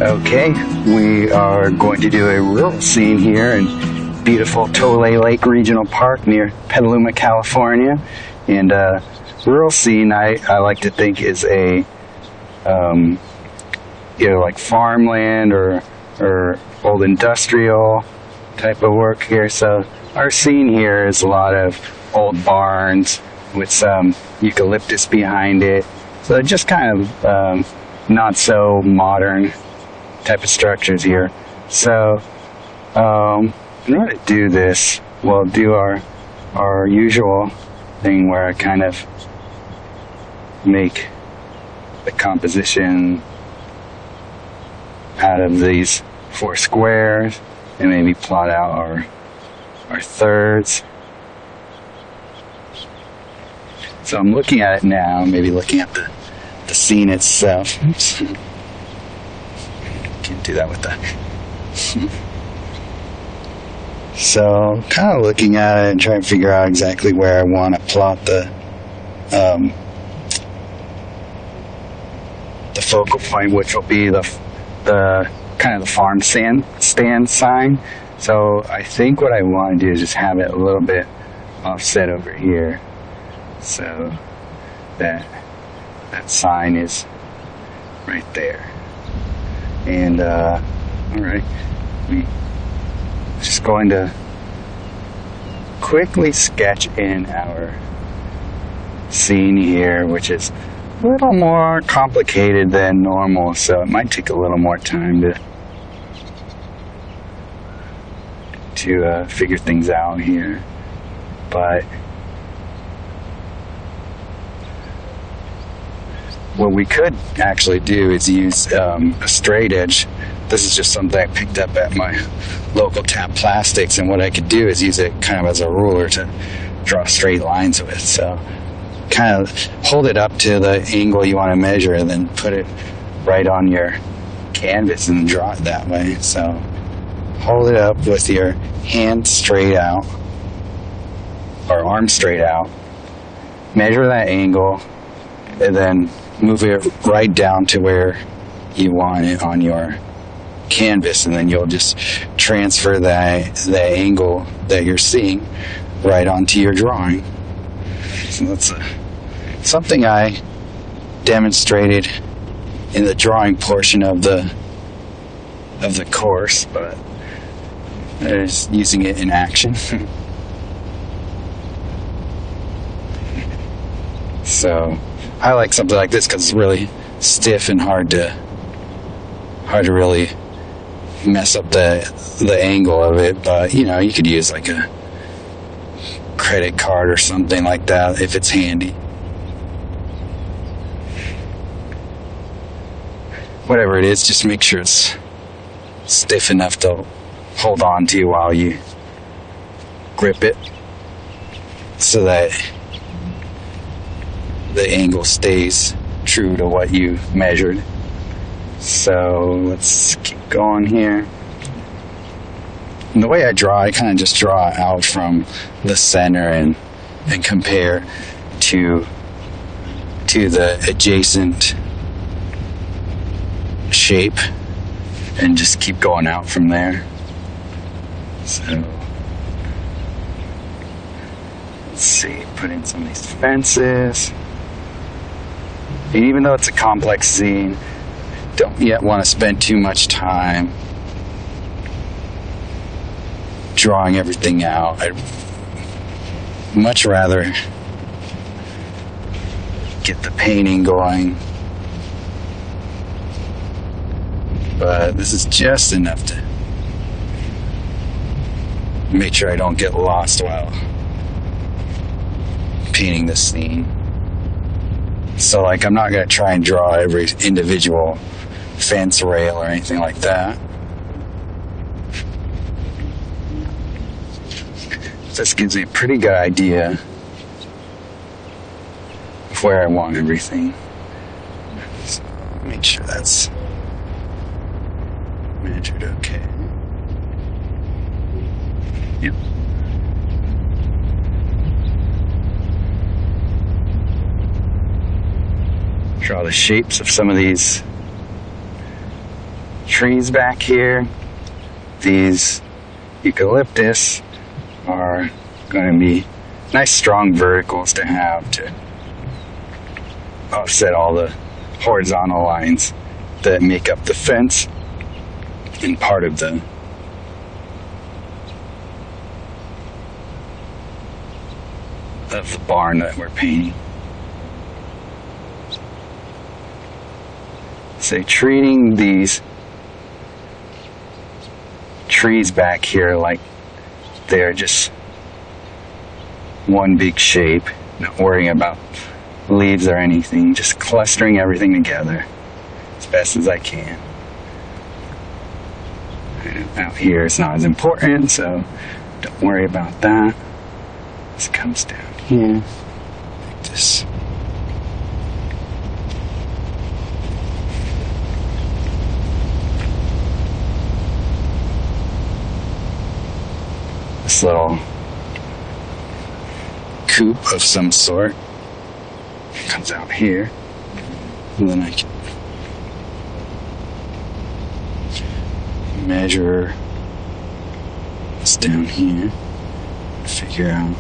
Okay, we are going to do a rural scene here in beautiful Tole Lake Regional Park near Petaluma, California. And rural scene, I like to think is a like farmland or old industrial type of work here. So our scene here is a lot of old barns with some eucalyptus behind it. So just kind of not so modern type of structures here. So in order to do this, we'll do our usual thing where I kind of make the composition out of these 4 squares and maybe plot out our thirds. So I'm looking at it now, maybe looking at the scene itself. Oops. Can't do that with that. So kind of looking at it and trying to figure out exactly where I want to plot the focal point, which will be the kind of the farm stand sign. So I think what I want to do is just have it a little bit offset over here, so that sign is right there. And all right, we're just going to quickly sketch in our scene here, which is a little more complicated than normal, so it might take a little more time to figure things out here. But what we could actually do is use a straight edge. This is just something I picked up at my local Tap Plastics, and what I could do is use it kind of as a ruler to draw straight lines with. So kind of hold it up to the angle you want to measure and then put it right on your canvas and draw it that way. So hold it up with your hand straight out or arm straight out, measure that angle, and then move it right down to where you want it on your canvas, and then you'll just transfer the angle that you're seeing right onto your drawing. So that's something I demonstrated in the drawing portion of the course, but just using it in action. So I like something like this because it's really stiff and hard to really mess up the angle of it. But you could use like a credit card or something like that if it's handy. Whatever it is, just make sure it's stiff enough to hold on to while you grip it, so that the angle stays true to what you measured. So let's keep going here. And the way I draw, I kind of just draw out from the center and compare to the adjacent shape, and just keep going out from there. So let's see, put in some of these fences. And even though it's a complex scene, don't yet want to spend too much time drawing everything out. I'd much rather get the painting going, but this is just enough to make sure I don't get lost while painting this scene. So like, I'm not going to try and draw every individual fence rail or anything like that. This gives me a pretty good idea of where I want everything. So make sure that's measured okay. Yep. Draw the shapes of some of these trees back here. These eucalyptus are going to be nice strong verticals to have to offset all the horizontal lines that make up the fence and part of the barn that we're painting. So treating these trees back here like they're just one big shape, not worrying about leaves or anything, just clustering everything together as best as I can. And out here it's not as important, so don't worry about that. This comes down here like this. This little coop of some sort comes out here, and then I can measure this down here, figure out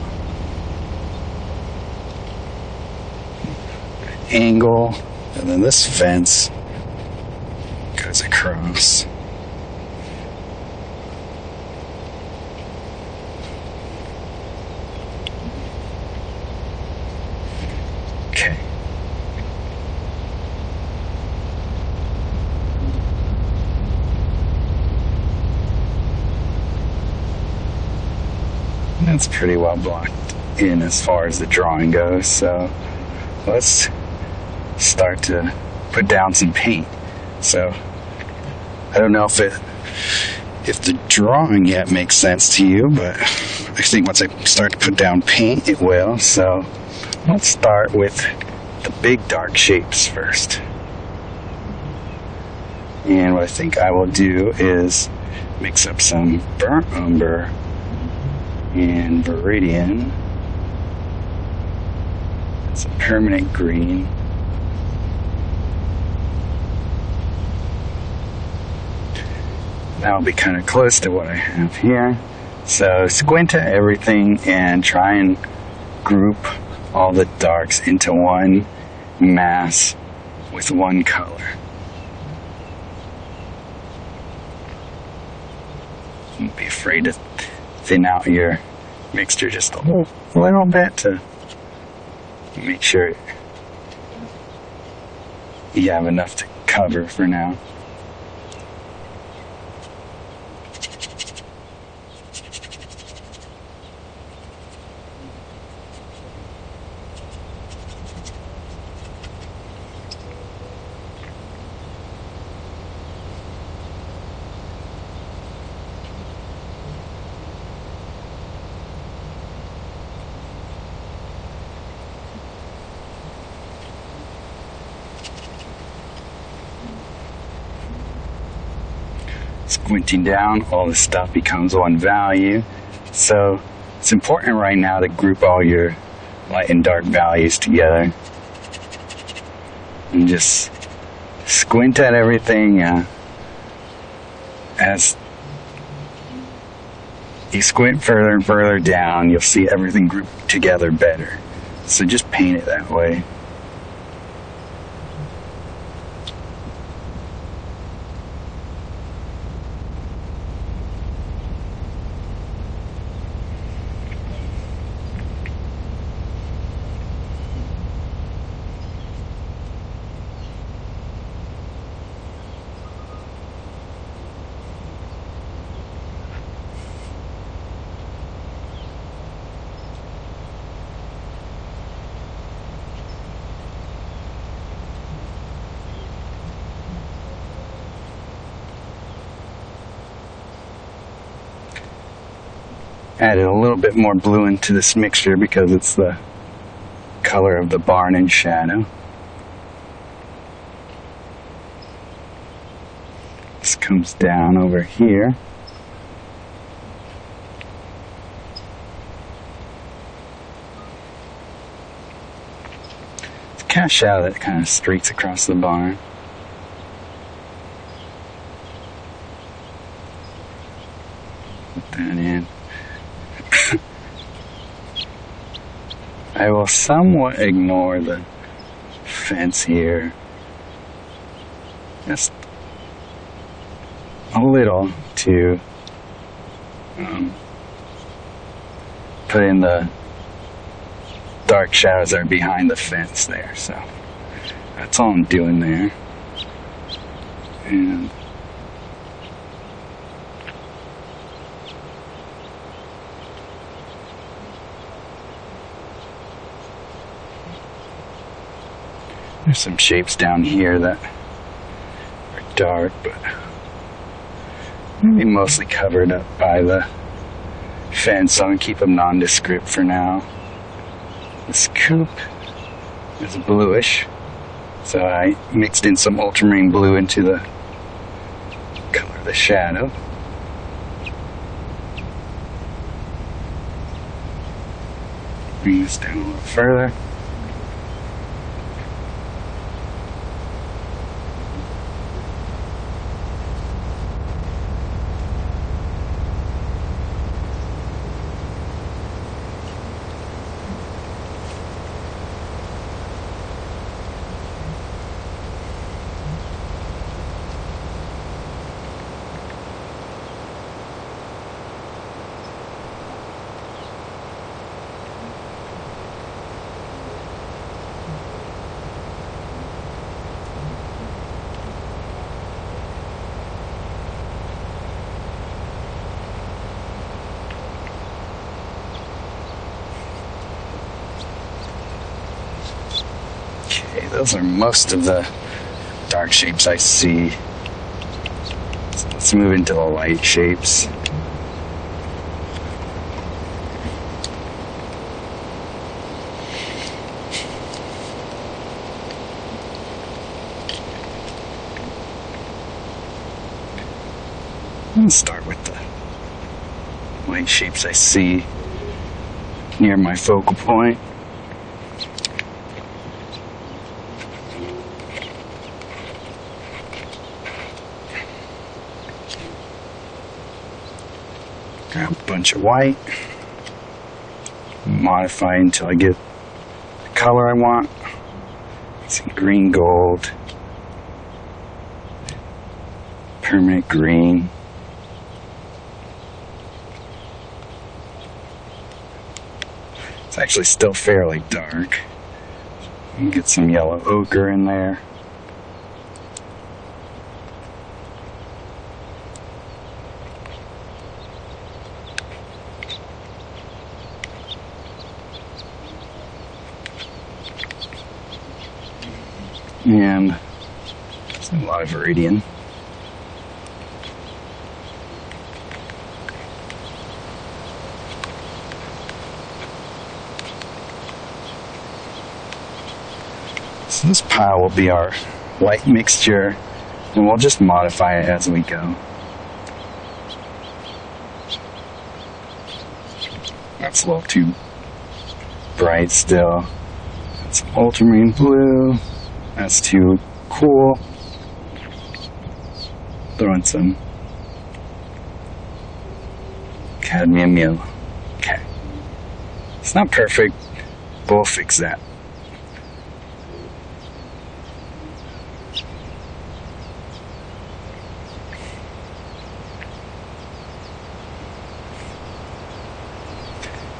angle, and then this fence goes across. Okay. That's pretty well blocked in as far as the drawing goes, so let's start to put down some paint. So I don't know if the drawing yet makes sense to you, but I think once I start to put down paint it will. So let's start with the big dark shapes first. And what I think I will do is mix up some burnt umber and viridian, some permanent green, that'll be kind of close to what I have here. So squint at everything and try and group all the darks into one mass with one color. Don't be afraid to thin out your mixture just a little bit to make sure you have enough to cover for now. Squinting down, all this stuff becomes one value. So it's important right now to group all your light and dark values together and just squint at everything. As you squint further and further down, you'll see everything grouped together better. So just paint it that way. Added a little bit more blue into this mixture because it's the color of the barn in shadow. This comes down over here. It's kind of shadow that kind of streaks across the barn. Put that in. I will somewhat ignore the fence here. Just a little to put in the dark shadows that are behind the fence there. So that's all I'm doing there. And there's some shapes down here that are dark, but maybe mostly covered up by the fence, so I'm going to keep them nondescript for now. This coupe is bluish, so I mixed in some ultramarine blue into the color of the shadow. Bring this down a little further. Okay, those are most of the dark shapes I see. So let's move into the light shapes. Let's start with the light shapes I see near my focal point. Grab a bunch of white, modify until I get the color I want. Some green gold, permanent green. It's actually still fairly dark. You can get some yellow ochre in there. And a lot of iridium. So this pile will be our white mixture, and we'll just modify it as we go. That's a little too bright still. That's ultramarine blue. That's too cool. Throw in some cadmium yellow. Okay. It's not perfect, but we'll fix that.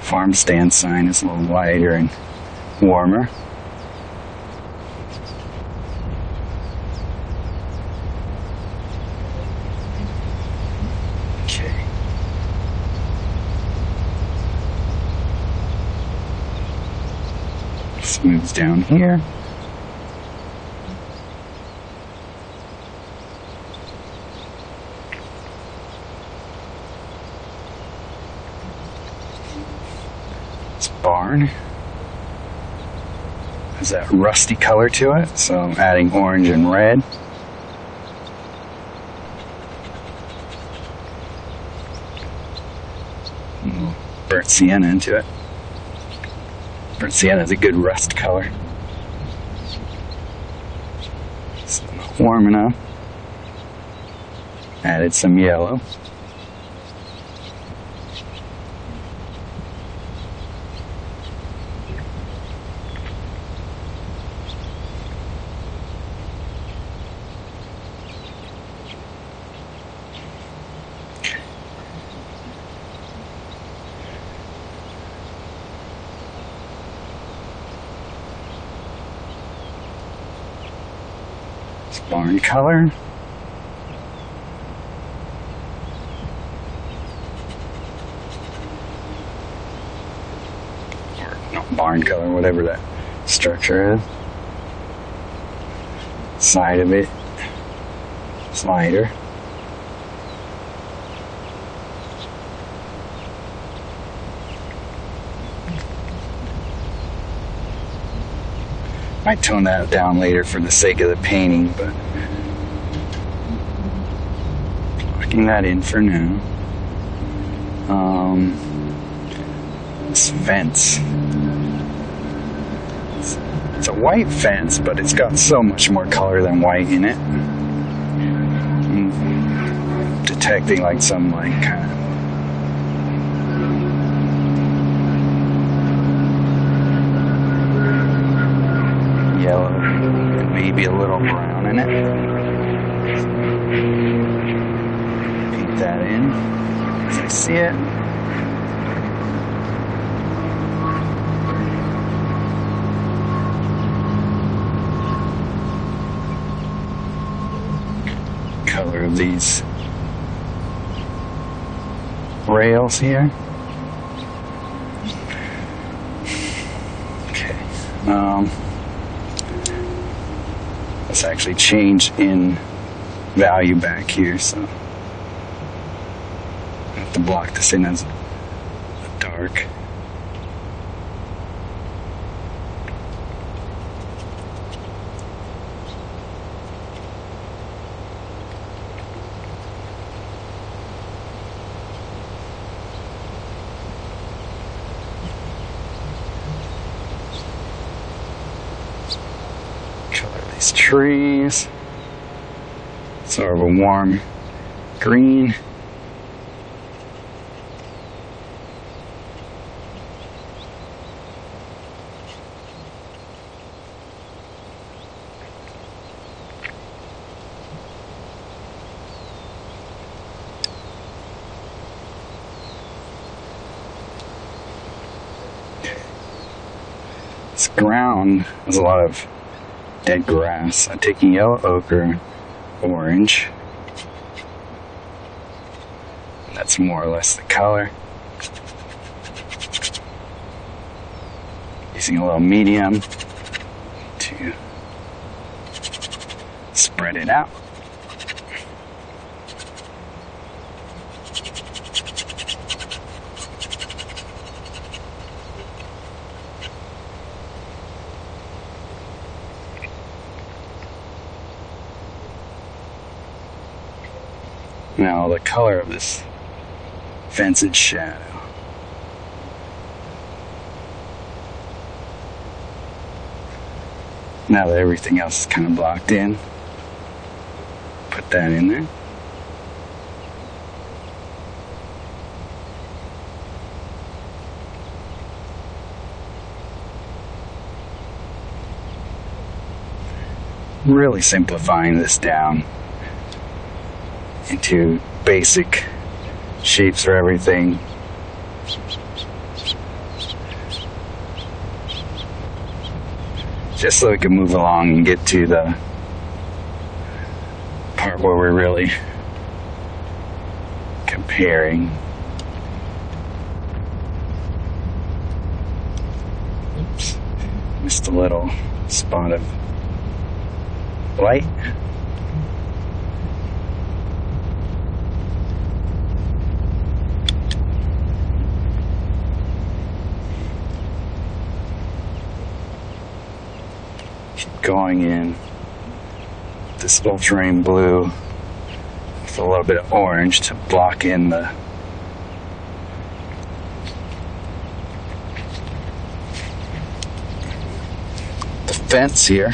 Farm stand sign is a little lighter and warmer. Moves down here. This barn has that rusty color to it, so I'm adding orange and red. A little burnt sienna into it. Burnt sienna is a good rust color. It's not warm enough. Added some yellow. Barn color. Or no, barn color, whatever that structure is. Side of it. Slider. Might tone that down later for the sake of the painting, but locking that in for now. This fence. It's a white fence, but it's got so much more color than white in it. I'm detecting like some like kind of yellow and maybe a little brown in it. Paint that in as I see it. Color of these rails here. Okay. Let's actually change in value back here, so I have to block this in as dark. Color these trees. Sort of a warm green. This ground has a lot of dead grass. I'm taking yellow ochre, orange. That's more or less the color. Using a little medium to spread it out. Now the color of this fence and shadow. Now that everything else is kind of blocked in, put that in there. Really simplifying this down into basic shapes for everything. Just so we can move along and get to the part where we're really comparing. Oops, missed a little spot of light. Going in this ultramarine blue with a little bit of orange to block in the fence here.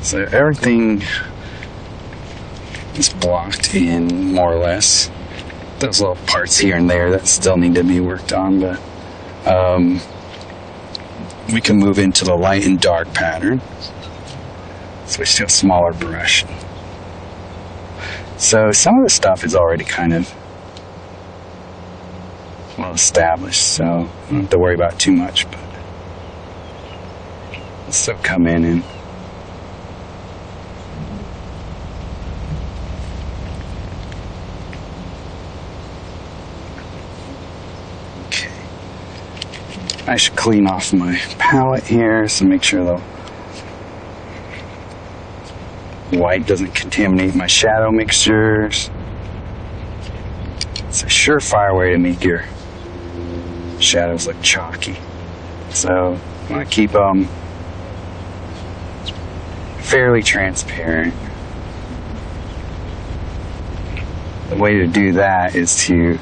So everything is blocked in more or less. Those little parts here and there that still need to be worked on, but we can move into the light and dark pattern. Switch to a smaller brush. So some of the stuff is already kind of well established, so I don't have to worry about too much, but let's still come in and okay. I should clean off my palette here, so make sure the white doesn't contaminate my shadow mixtures. It's a surefire way to make your shadows look chalky. So I want to keep them fairly transparent. The way to do that is to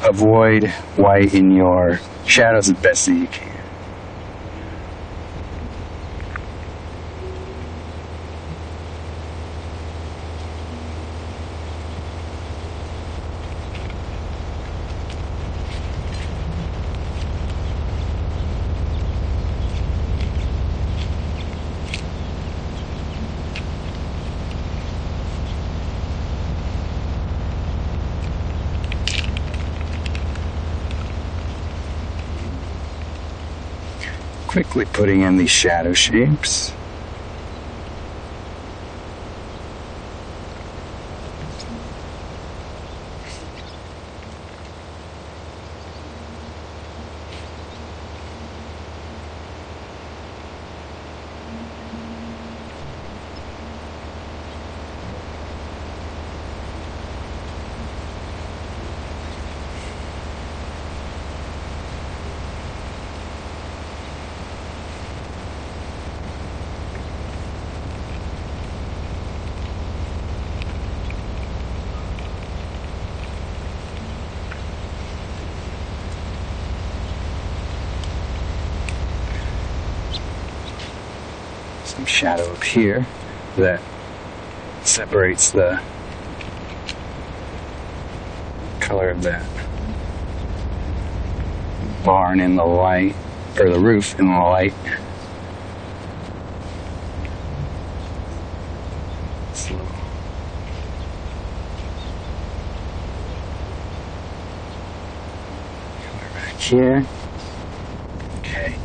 avoid white in your shadows as best as you can. Quickly putting in these shadow shapes. Some shadow up here that separates the color of that barn in the light, or the roof in the light. So, color back here. Okay.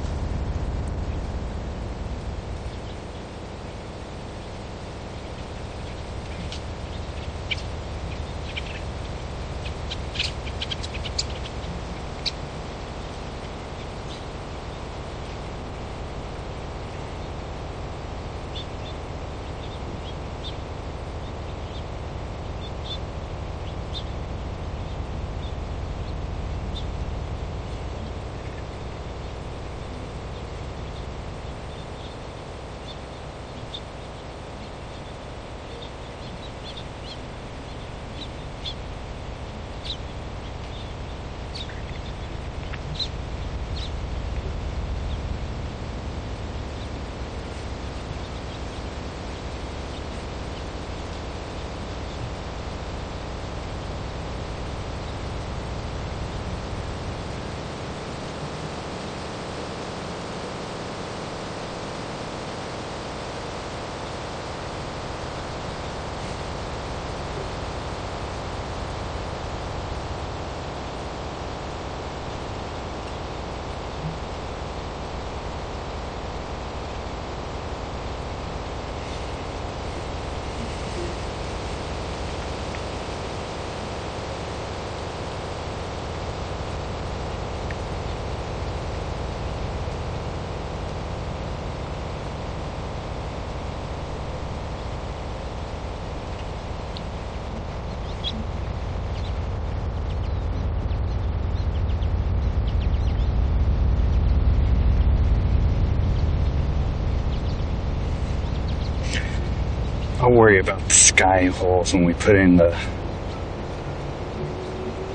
I'll worry about the sky holes when we put in the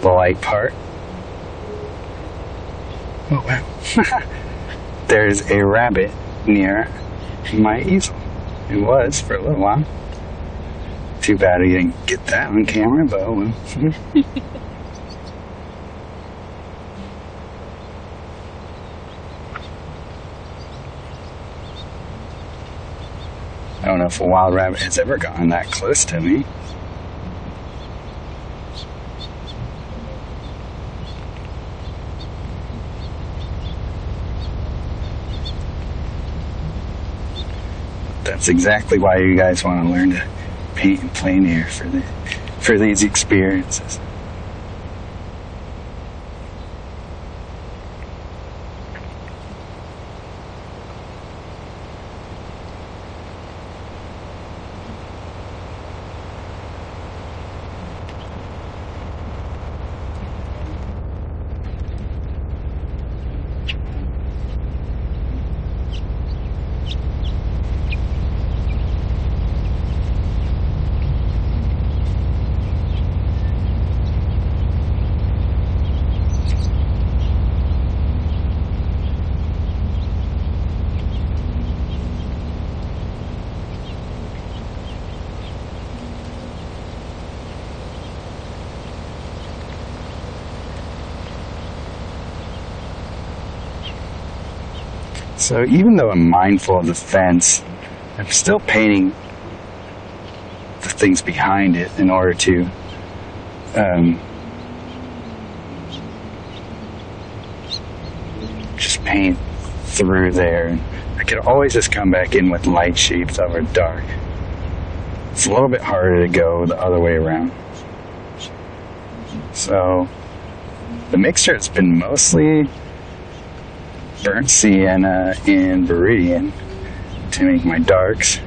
light part. Oh wow. There's a rabbit near my easel. It was for a little while. Too bad I didn't get that on camera, but oh well. I don't know if a wild rabbit has ever gotten that close to me. That's exactly why you guys want to learn to paint in plein air for these experiences. So even though I'm mindful of the fence, I'm still painting the things behind it in order to just paint through there. And I can always just come back in with light shapes over dark. It's a little bit harder to go the other way around. So the mixture has been mostly burnt sienna and viridian to make my darks.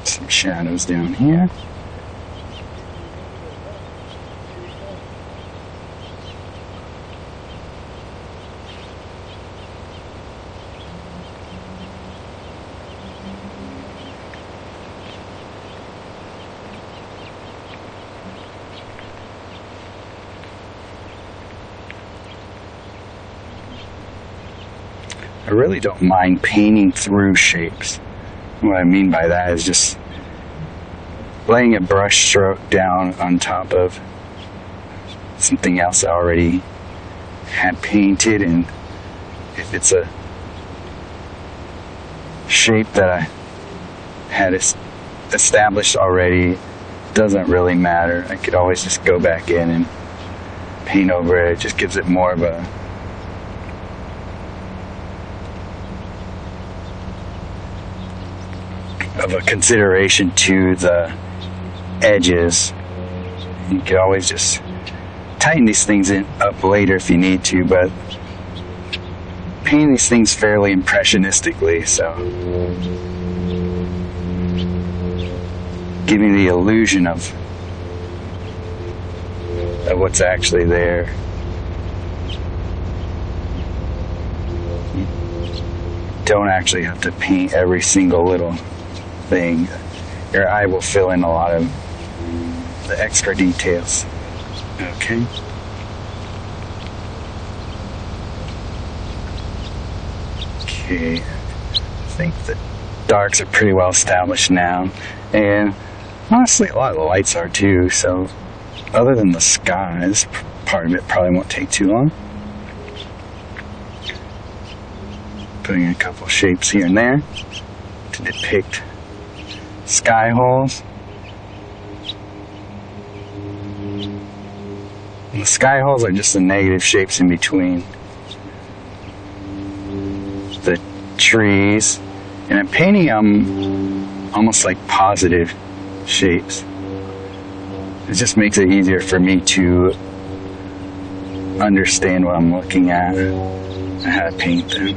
Some shadows down here. I really don't mind painting through shapes. What I mean by that is just laying a brush stroke down on top of something else I already had painted, and if it's a shape that I had established already, it doesn't really matter. I could always just go back in and paint over it. It just gives it more of a consideration to the edges. You could always just tighten these things up later if you need to, but paint these things fairly impressionistically, so giving the illusion of what's actually there. You don't actually have to paint every single little thing. Your eye will fill in a lot of the extra details. Okay. Okay. I think the darks are pretty well established now, and honestly a lot of the lights are too, so other than the skies, part of it probably won't take too long. Putting a couple shapes here and there to depict sky holes. And the sky holes are just the negative shapes in between the trees, and I'm painting them almost like positive shapes. It just makes it easier for me to understand what I'm looking at and how to paint them.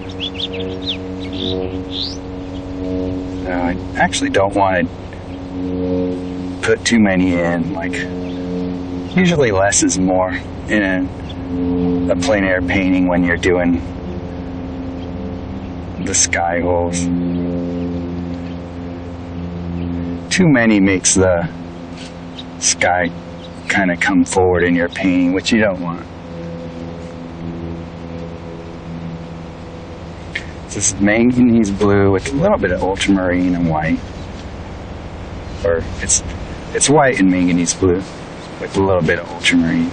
I actually don't want to put too many in. Like, usually less is more in a plein air painting when you're doing the sky holes. Too many makes the sky kind of come forward in your painting, which you don't want. This is manganese blue with a little bit of ultramarine and white. Or it's white and manganese blue with a little bit of ultramarine.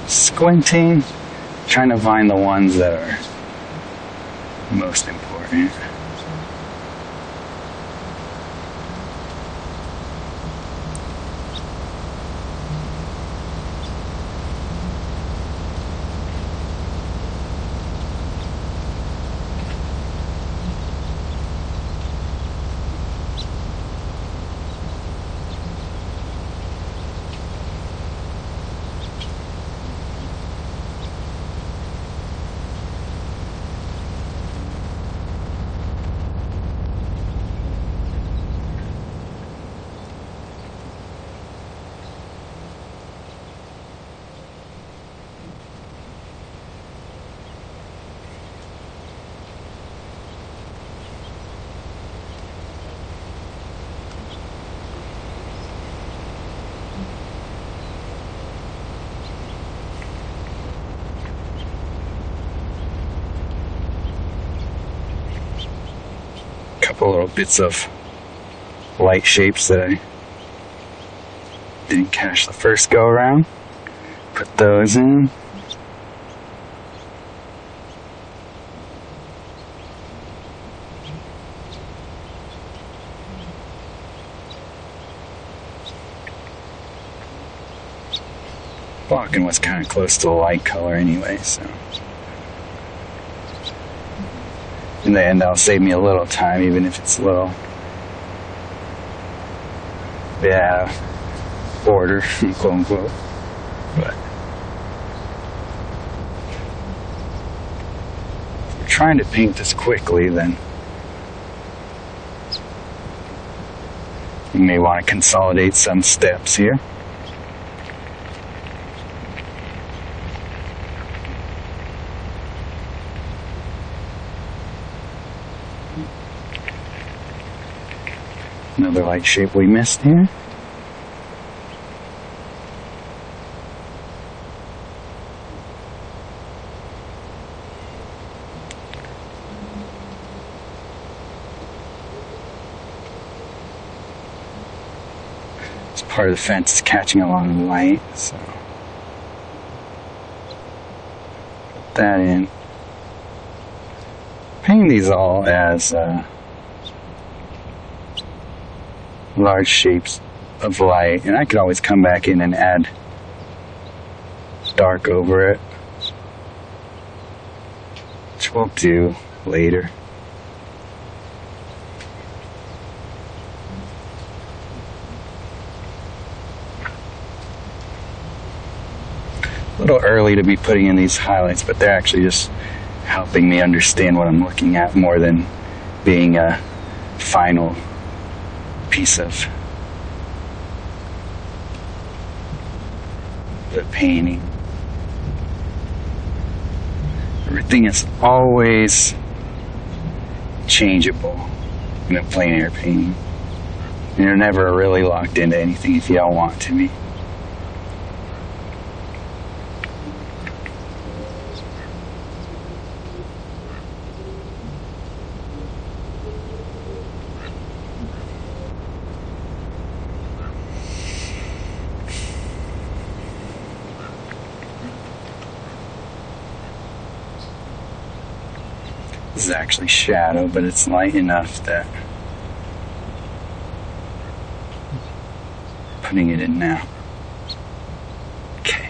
Squinting, trying to find the ones that are most important. Couple little bits of light shapes that I didn't catch the first go around. Put those in. Blocking was kind of close to the light color anyway, so. In the end, that'll save me a little time, even if it's a little, border, quote unquote. But if you're trying to paint this quickly, then you may want to consolidate some steps here. Another light shape we missed here. This part of the fence is catching a lot of light, so put that in. Paint these all as large shapes of light, and I could always come back in and add dark over it, which we'll do later. A little early to be putting in these highlights, but they're actually just helping me understand what I'm looking at more than being a final piece of the painting. Everything is always changeable in a plein air painting. You're never really locked into anything if you don't want to be. This is actually shadow, but it's light enough that putting it in now. Okay.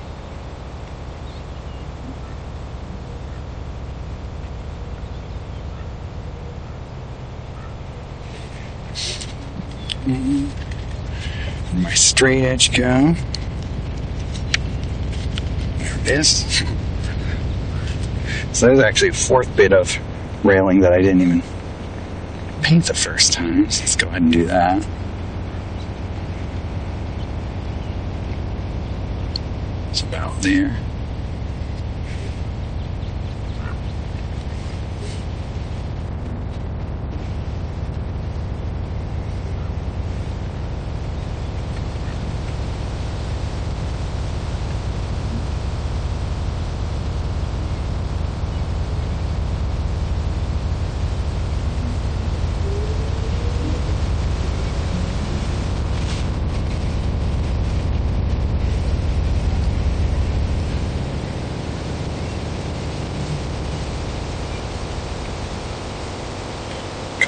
Where'd my straight edge go? There it is. So there's actually a fourth bit of railing that I didn't even paint the first time, so let's go ahead and do that. It's about there.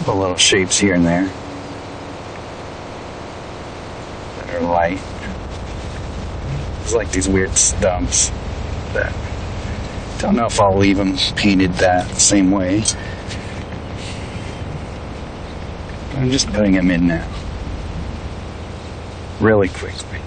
couple little shapes here and there that are light. It's like these weird stumps that don't know if I'll leave them painted that same way. I'm just putting them in now really quickly.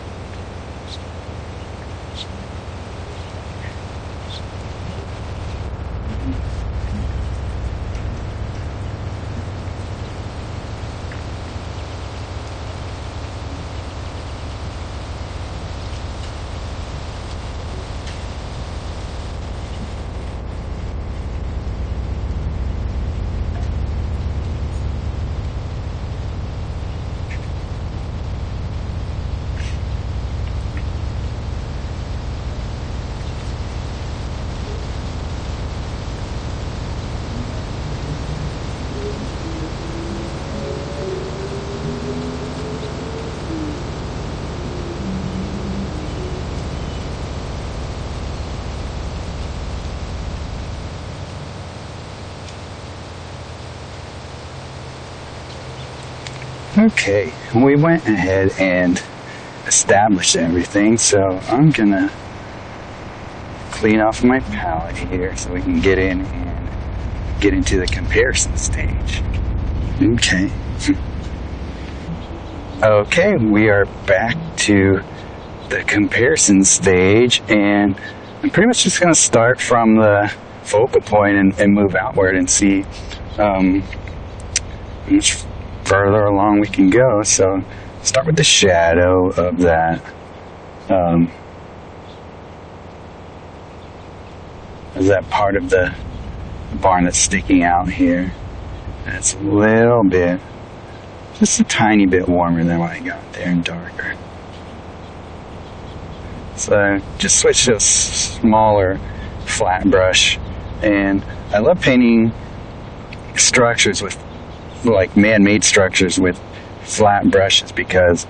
Okay, we went ahead and established everything, so I'm gonna clean off my palette here so we can get in and get into the comparison stage. Okay. Okay, we are back to the comparison stage, and I'm pretty much just gonna start from the focal point and move outward and see how much further along we can go. So start with the shadow of that part of the barn that's sticking out here. And it's a little bit, just a tiny bit warmer than what I got there and darker. So just switch to a smaller flat brush, and I love painting structures with like man-made structures with flat brushes because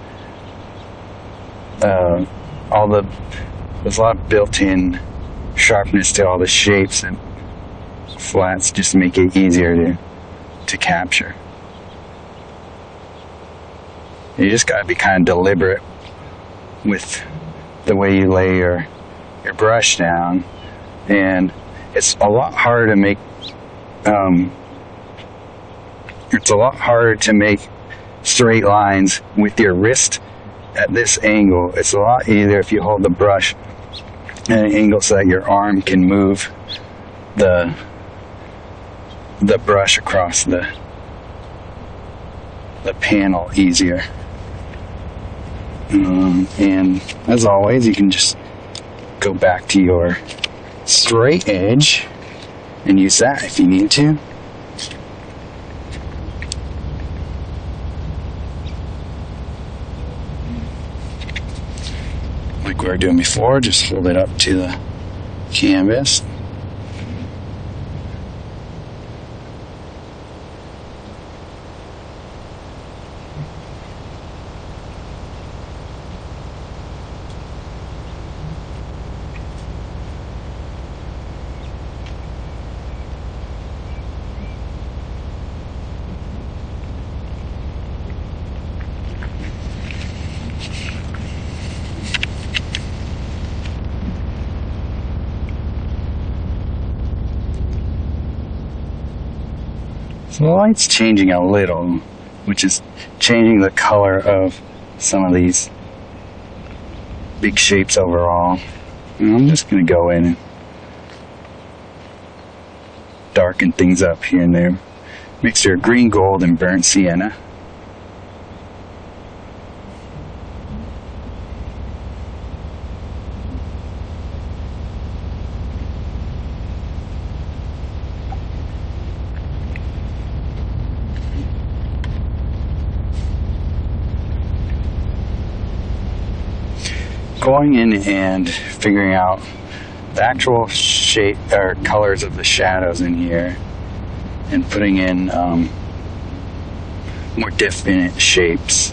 there's a lot of built-in sharpness to all the shapes, and flats just make it easier to capture. You just gotta be kind of deliberate with the way you lay your brush down, and it's a lot harder to make straight lines with your wrist at this angle. It's a lot easier if you hold the brush at an angle so that your arm can move the brush across the panel easier. And as always, you can just go back to your straight edge and use that if you need to. Like we were doing before, just hold it up to the canvas. So the light's changing a little, which is changing the color of some of these big shapes overall. And I'm just going to go in and darken things up here and there. Mixture of green gold and burnt sienna. Going in and figuring out the actual shape or colors of the shadows in here, and putting in more definite shapes.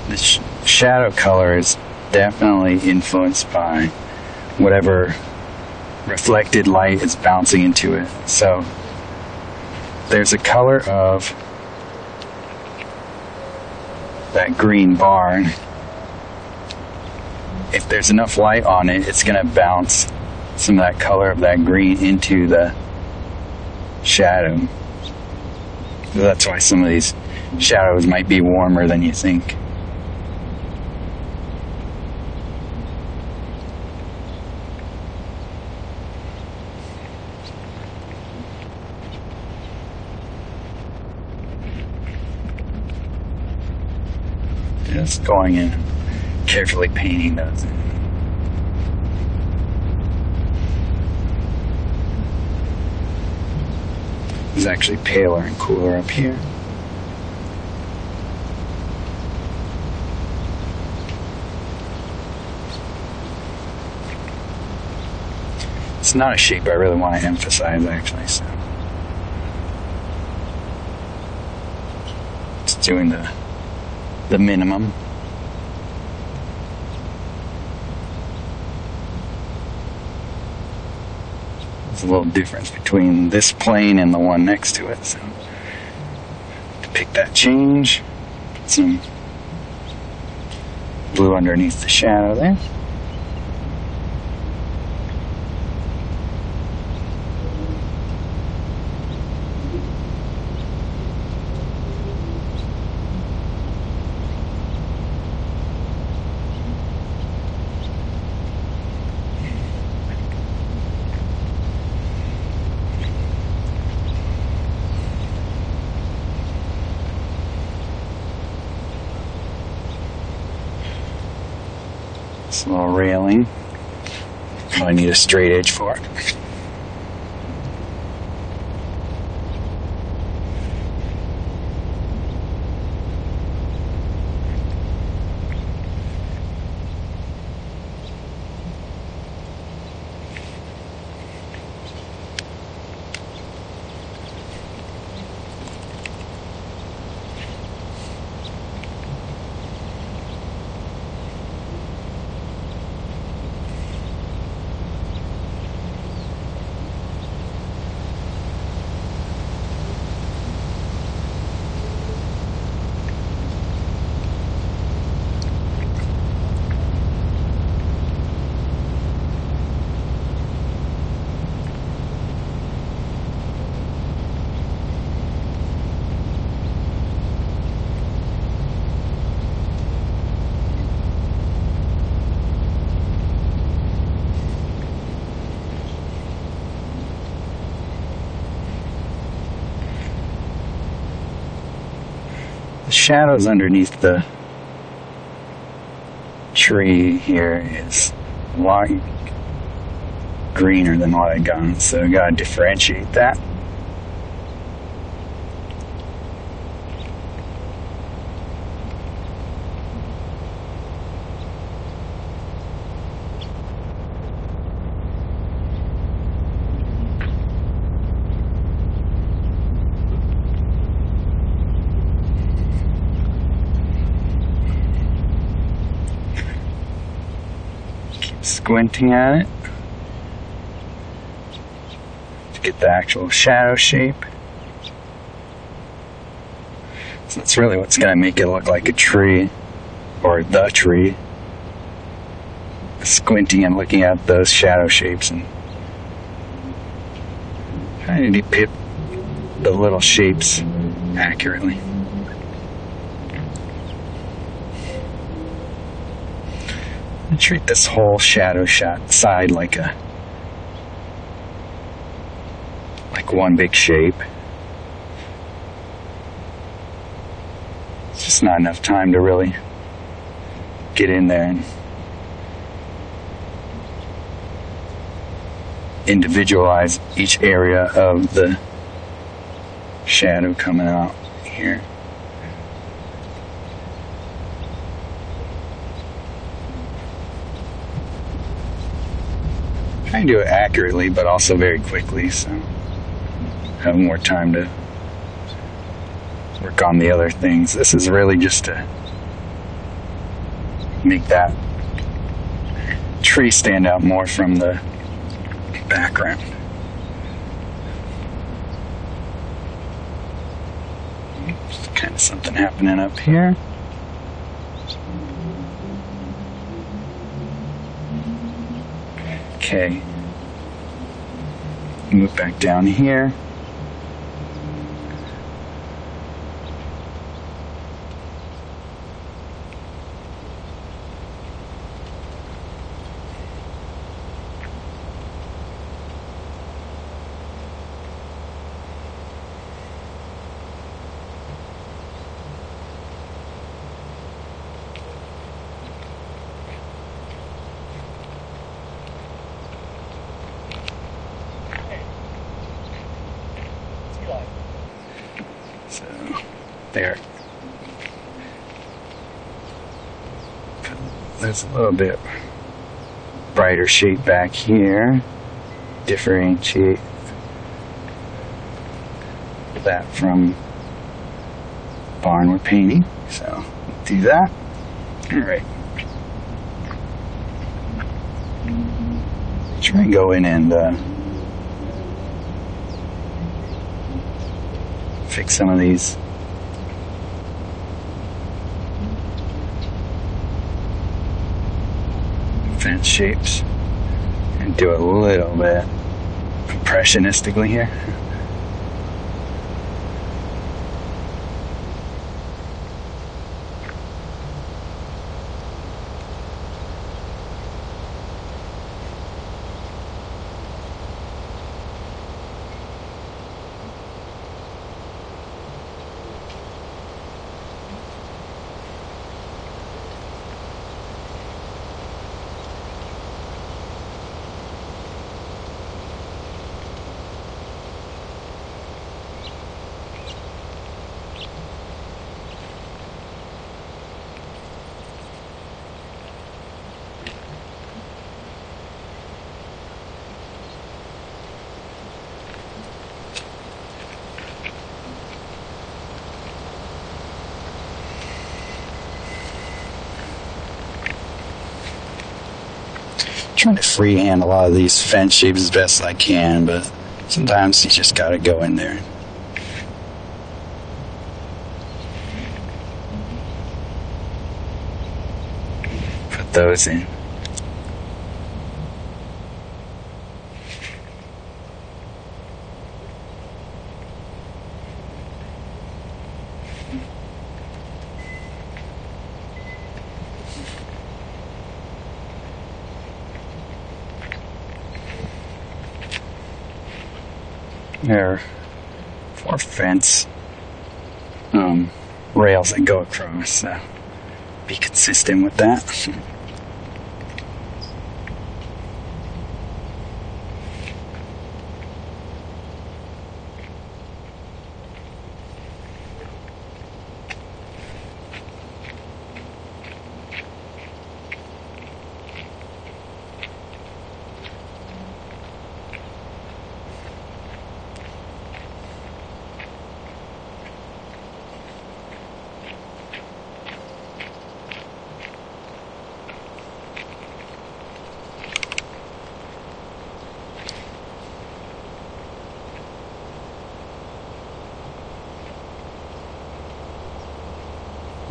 The shadow color is definitely influenced by whatever reflected light is bouncing into it. So there's a color of that green barn. If there's enough light on it, it's going to bounce some of that color of that green into the shadow. So that's why some of these shadows might be warmer than you think. Just going in, carefully painting those in. It's actually paler and cooler up here. It's not a shape I really want to emphasize, actually, so just doing the minimum. There's a little difference between this plane and the one next to it, so to pick that change, put some blue underneath the shadow there. This little railing, probably need a straight edge for it. The shadows underneath the tree here is a lot greener than what I got, so I gotta differentiate that. Squinting at it to get the actual shadow shape. So that's really what's going to make it look like a tree, or the tree. Squinting and looking at those shadow shapes and trying to depict the little shapes accurately. I treat this whole shadow shot side like one big shape. It's just not enough time to really get in there and individualize each area of the shadow coming out here. Try and do it accurately, but also very quickly, so have more time to work on the other things. This is really just to make that trees stand out more from the background. There's kind of something happening up here. Okay. Move back down here. So, there. There's a little bit brighter shade back here. Differentiate that from barn we're painting. So, do that. Alright. Try and go in and fix some of these fence shapes and do a little bit impressionistically here. Trying to freehand a lot of these fence shapes as best I can, but sometimes you just gotta go in there. Put those in. There are 4 fence rails that go across, so be consistent with that.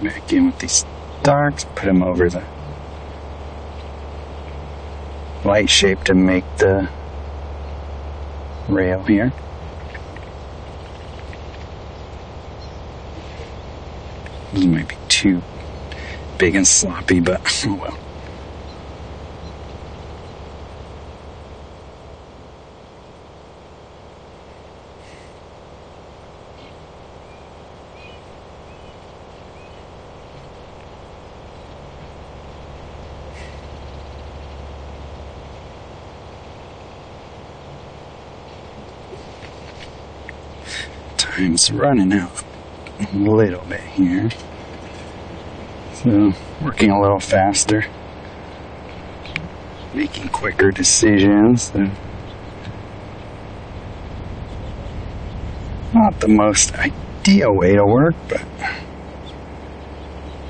Back in with these darks, put them over the light shape to make the rail here. This might be too big and sloppy, but oh well. Time's running out a little bit here, so working a little faster, making quicker decisions. Not the most ideal way to work, but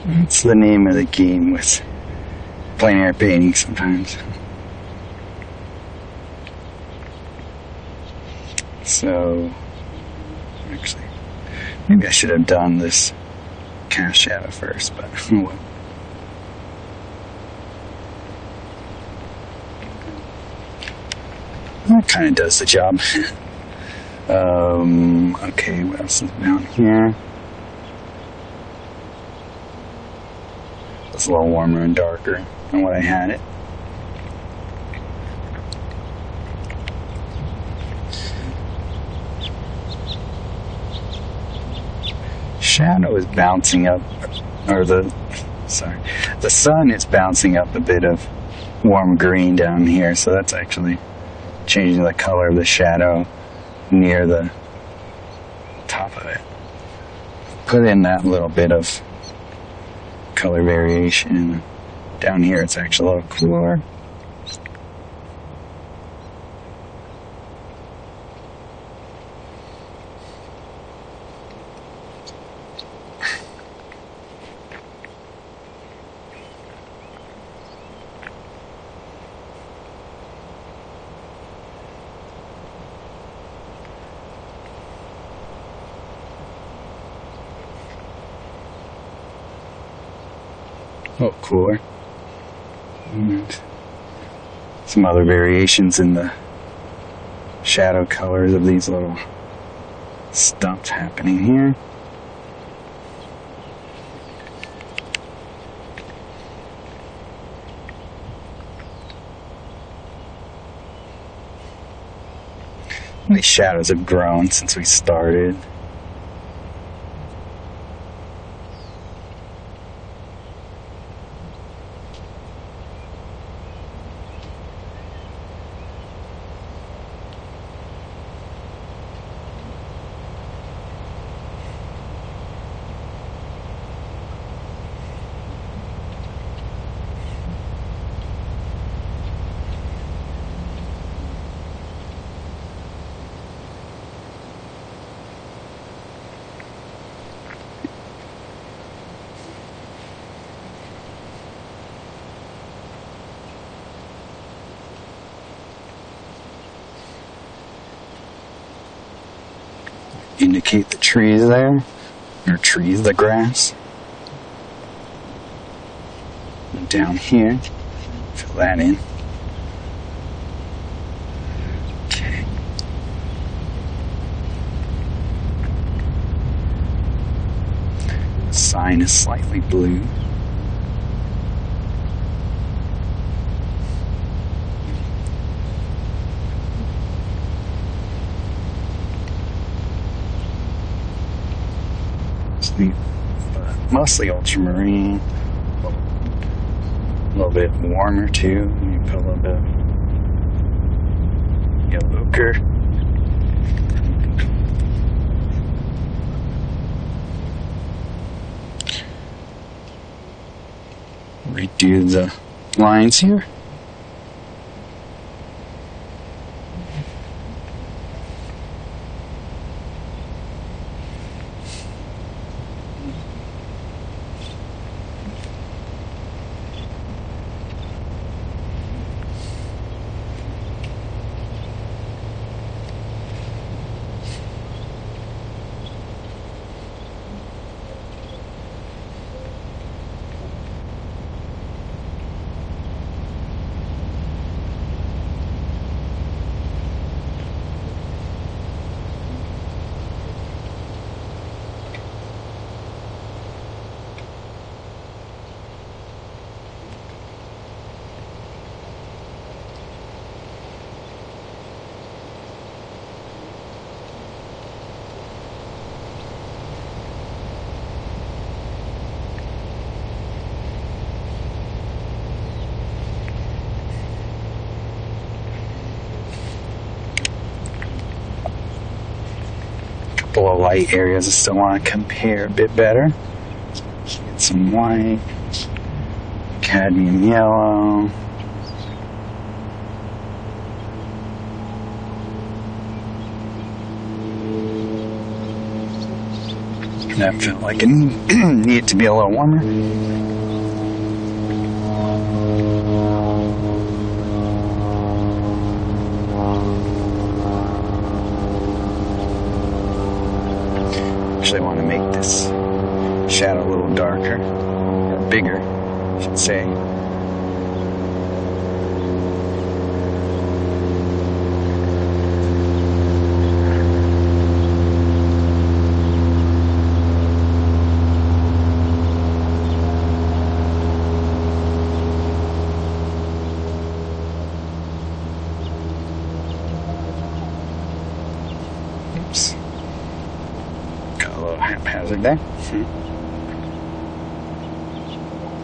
that's the name of the game with plein air painting sometimes. So, actually, maybe I should have done this cast shadow first, but well. That kind of does the job. Okay, what else is down here? It's a little warmer and darker than what I had it. Shadow is bouncing up, or the sun is bouncing up a bit of warm green down here, so that's actually changing the color of the shadow near the top of it. Put in that little bit of color variation. Down here it's actually a little cooler. A little cooler. And some other variations in the shadow colors of these little stumps happening here. These shadows have grown since we started. Indicate the trees there, or trees, the grass. And down here, fill that in. Okay. The sign is slightly blue. Mostly ultramarine, a little bit warmer too. You put a little bit of yellow ochre. Redo the lines here. Couple of light areas I still want to compare a bit better. Get some white, cadmium yellow. That felt like it needed to be a little warmer. haphazard there.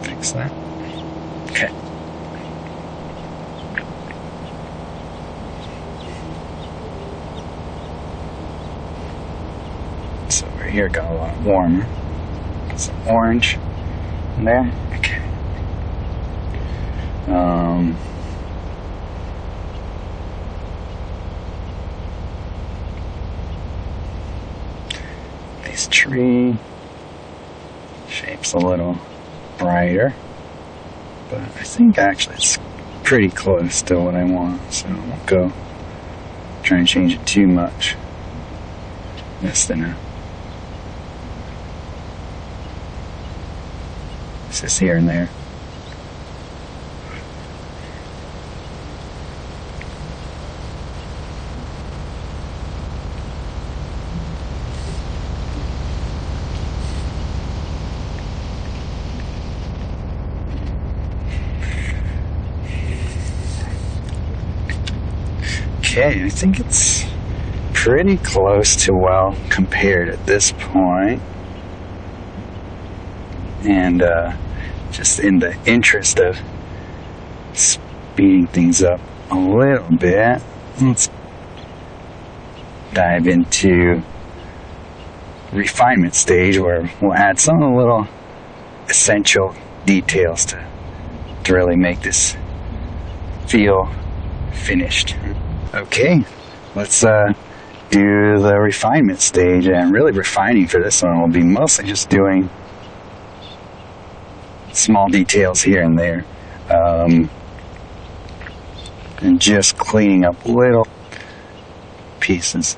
Fix that. Okay. So over here got a lot warmer. Some orange in there. Okay. This tree shape's a little brighter, but I think actually it's pretty close to what I want, so I won't go try and change it too much. Less than a. It's just here and there. Okay, I think it's pretty close to well compared at this point. And just in the interest of speeding things up a little bit, let's dive into refinement stage where we'll add some of the little essential details to really make this feel finished. Okay, let's do the refinement stage, and really refining for this one will be mostly just doing small details here and there, and just cleaning up little pieces,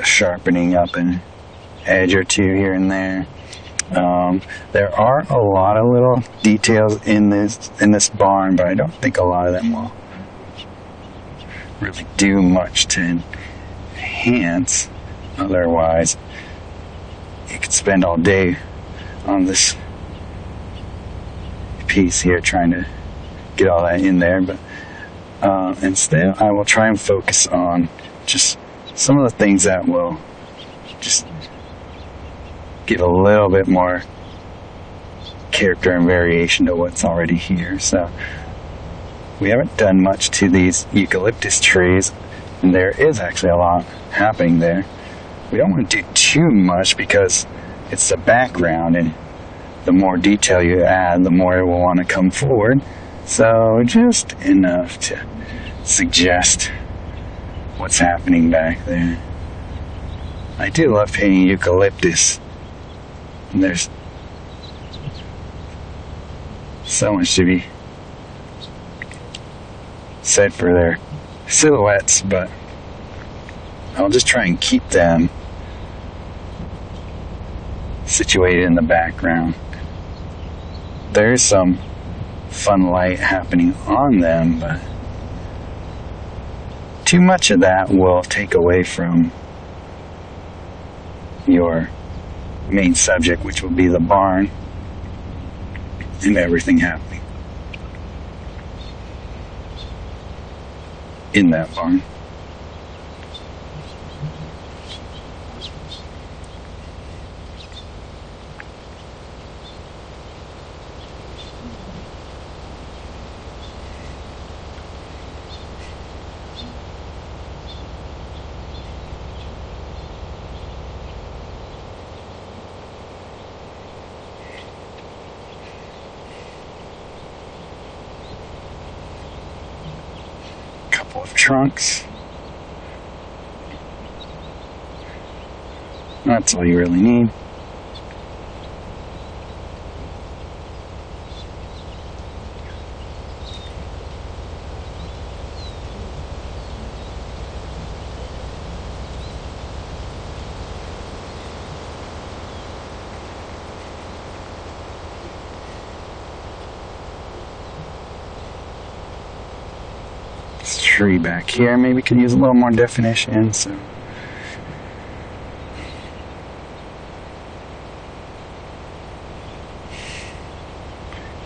sharpening up an edge or two here and there. There are a lot of little details in this barn, but I don't think a lot of them will really do much to enhance. Otherwise, you could spend all day on this piece here trying to get all that in there, but instead I will try and focus on just some of the things that will just give a little bit more character and variation to what's already here. So we haven't done much to these eucalyptus trees, and there is actually a lot happening there. We don't want to do too much because it's the background, and the more detail you add, the more it will want to come forward. So just enough to suggest what's happening back there. I do love painting eucalyptus, and there's so much to be said for their silhouettes, but I'll just try and keep them situated in the background. There's some fun light happening on them, but too much of that will take away from your main subject, which will be the barn and everything happening in that barn. Couple of trunks. That's all you really need. Tree back here maybe could use a little more definition, so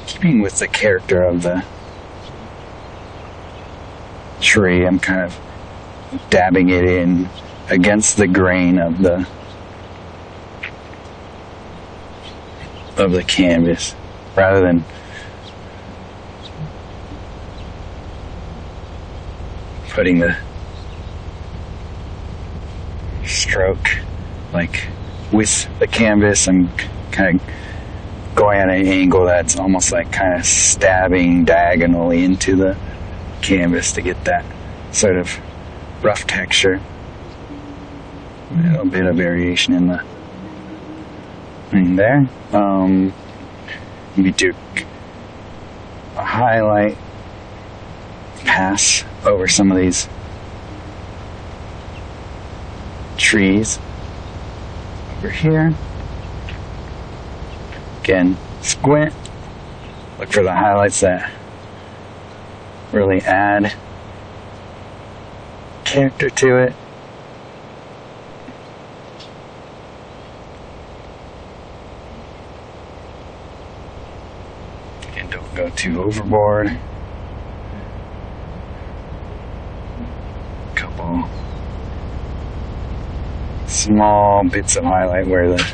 keeping with the character of the tree, I'm kind of dabbing it in against the grain of the canvas, rather than putting the stroke like with the canvas. I'm kind of going at an angle that's almost like kind of stabbing diagonally into the canvas to get that sort of rough texture. A little bit of variation in the thing there. You could do a highlight pass over some of these trees over here. Again, squint, look for the highlights that really add character to it. And don't go too overboard. Couple small bits of highlight where the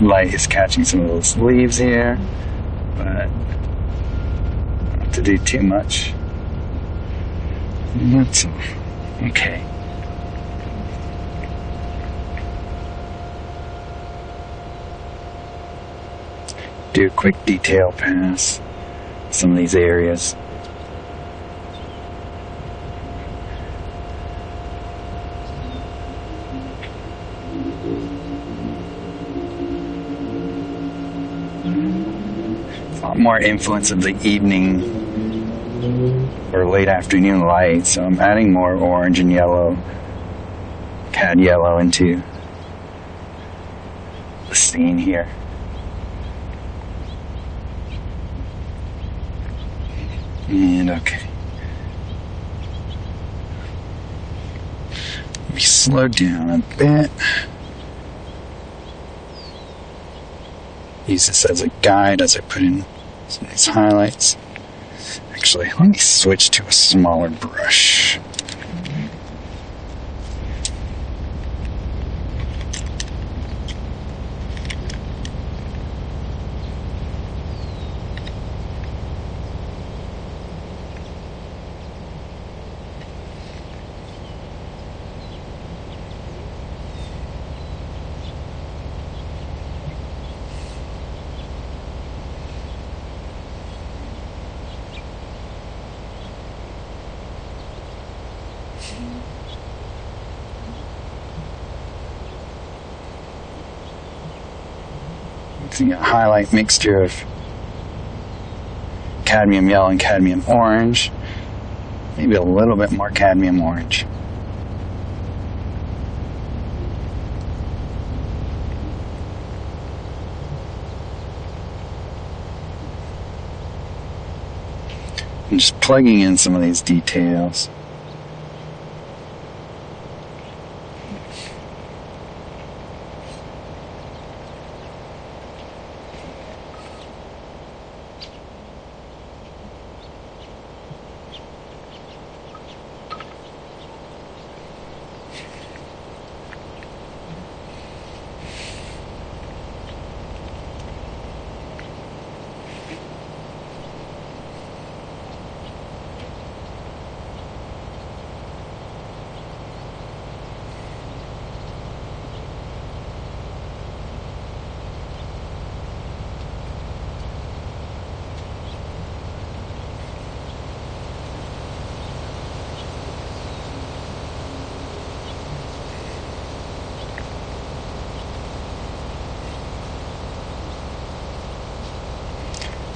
light is catching some of those leaves here, but not to do too much. That's okay. Do a quick detail pass some of these areas. More influence of the evening or late afternoon light, so I'm adding more orange and yellow, cad yellow into the scene here. And okay, let me slow down a bit. Use this as a guide as I put in some of these highlights. Actually, let me switch to a smaller brush. Using a highlight mixture of cadmium yellow and cadmium orange, maybe a little bit more cadmium orange. And just plugging in some of these details.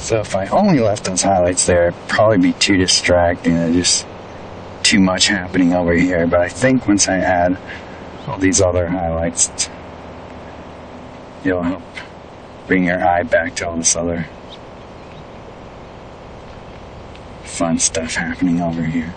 So if I only left those highlights there, it'd probably be too distracting and just too much happening over here. But I think once I add all these other highlights, it'll help bring your eye back to all this other fun stuff happening over here.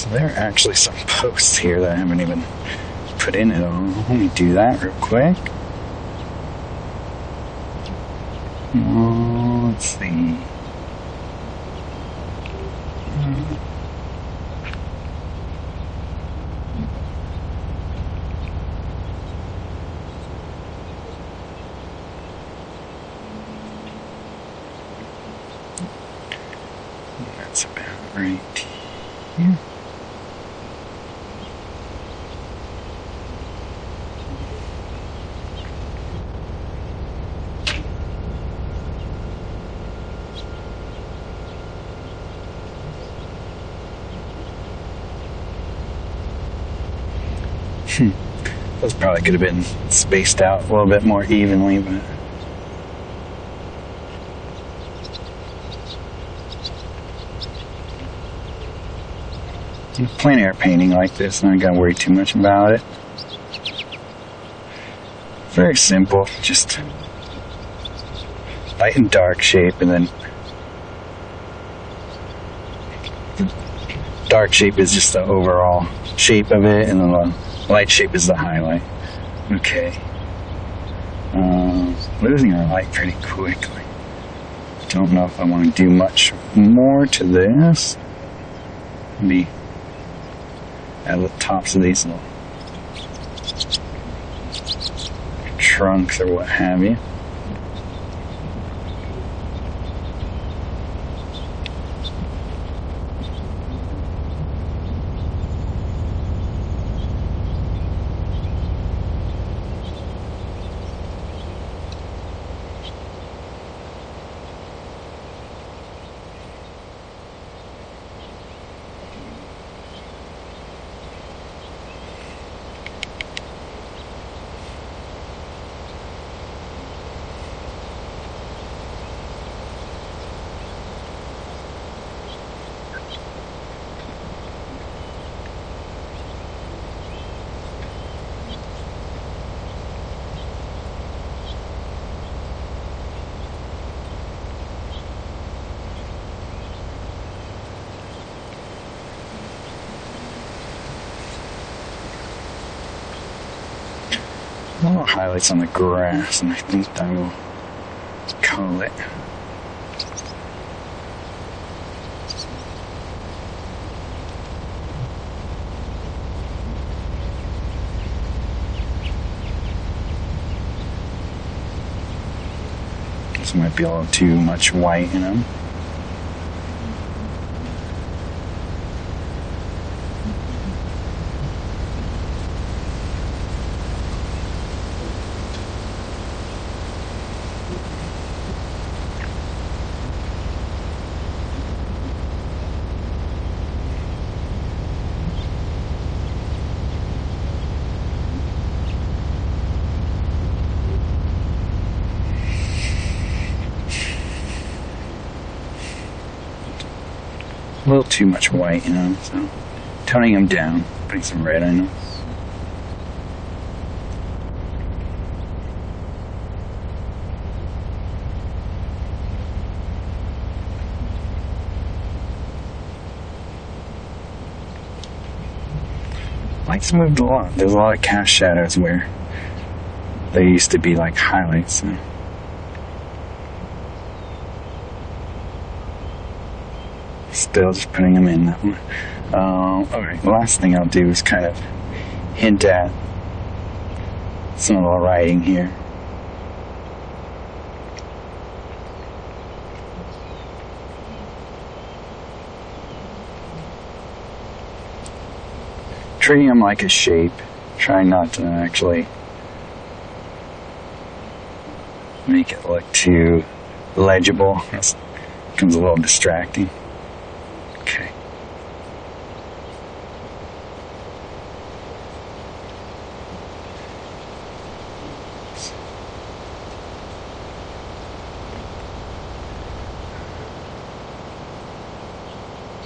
So there are actually some posts here that I haven't even put in at all. Let me do that real quick. Let's see. That's about right here. Those probably could have been spaced out a little bit more evenly, but plein air painting like this, not gonna worry too much about it. Very simple, just light and dark shape, and then the dark shape is just the overall shape of it, and then the light shape is the highlight. Okay. Losing our light pretty quickly. Don't know if I want to do much more to this. Maybe at the tops of these little trunks or what have you. Little highlights on the grass, and I think that will call it. This might be a little too much white in them. A little too much white, you know, so toning them down, putting some red in them. Lights moved a lot. There's a lot of cast shadows where they used to be like highlights. So. Still just putting them in that one. Alright, the last thing I'll do is kind of hint at some of the writing here. Treating them like a shape, trying not to actually make it look too legible. It becomes a little distracting. Okay.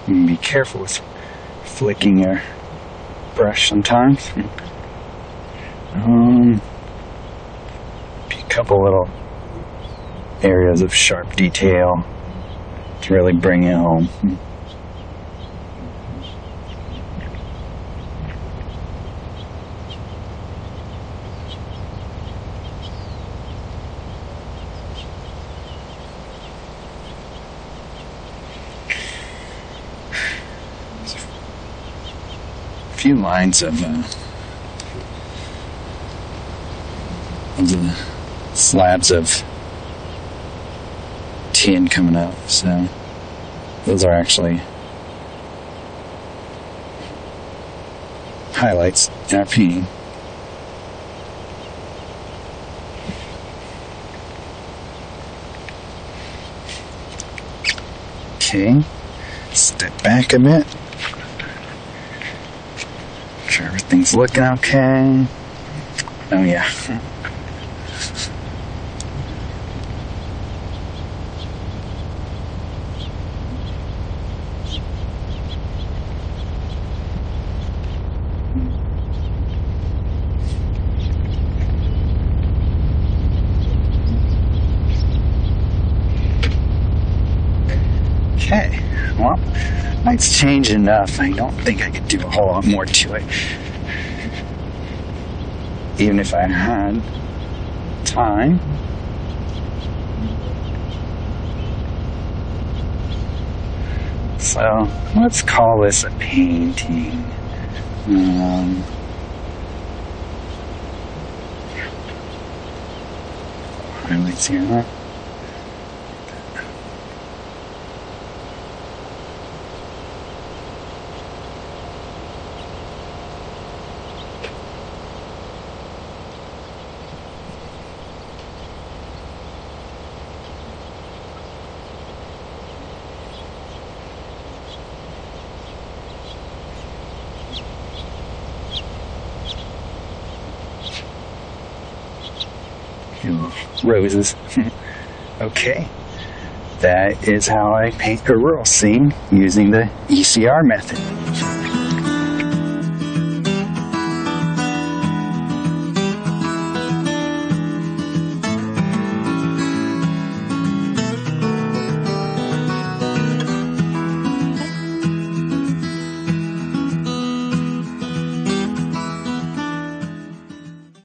Be careful with flicking your brush sometimes. A couple little areas of sharp detail to really bring it home. few lines of the slabs of tin coming up, so those are actually highlights in our painting. Okay, step back a bit. Make sure everything's looking okay. Oh yeah. Okay, well, light's changed enough. I don't think I could do a whole lot more to it. Even if I had time. So, let's call this a painting. Highlights here, huh? Roses. Okay, that is how I paint a rural scene using the ECR method.